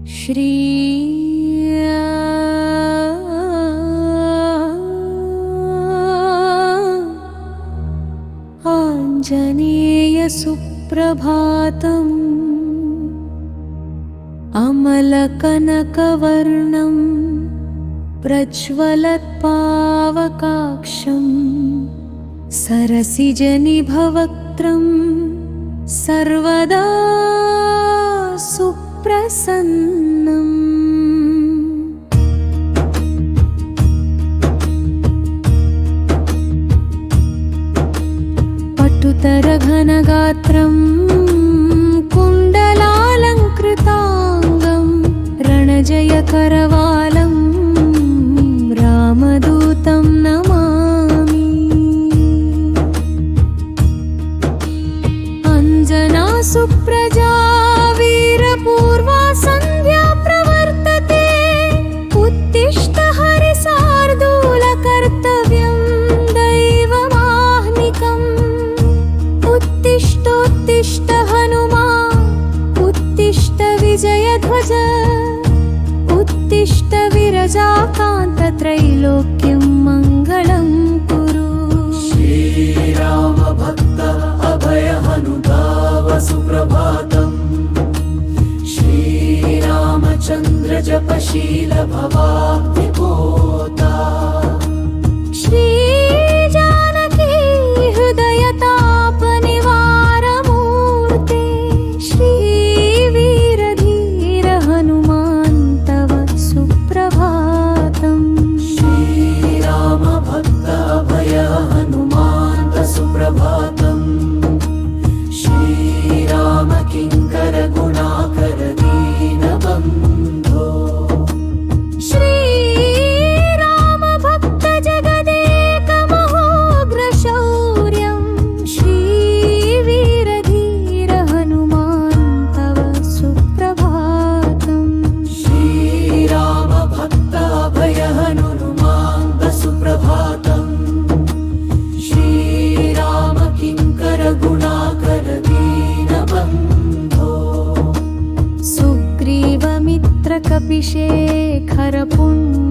श्री आञ्जनेय सुप्रभातम् अमलकनकवर्णं प्रज्वलत्पावकाक्षं सरसिजनिभवक्त्रं सर्वदा सुप्रसन्नम्। पटुतरघनगात्रं कुण्डलालङ्कृताङ्गं रणजयकरवालं रामदूतं नमामि। अञ्जना सुप्रजा वीरपूर्वा सन्ध्या प्रवर्तते। उत्तिष्ठ हरिशार्दूलकर्तव्यं दैवमाह्निकम्। उत्तिष्ठोत्तिष्ठ हनुमान् उत्तिष्ठ विजयध्वज। उत्तिष्ठ विरजाकान्त त्रैलोक्यं मङ्गलं कुरु। श्रीराम भक्त अभय हनुभाव सुप्रभातम्। श्रीरामचन्द्र जपशील भवाब्धिपोता। श्री जानकी हृदय ताप निवारमूर्ते। श्री वीर धीर हनुमान् तव सुप्रभातम्। श्रीराम भक्त अभय हनुमान्त सुप्रभातम्। श्रीराम किङ्कर गुणाकर दीनबन्धो। श्रीराम भक्त जगदेक महोग्रशौर्यं। श्रीवीर धीर हनुमान् तव सुप्रभातम्। श्रीराम भक्त अभय हनुमान्त सुप्रभातम्। श्रीराम किङ्कर गुणाकर दीनबन्धो। सुग्रीवमित्र कपिशेखर पुण्य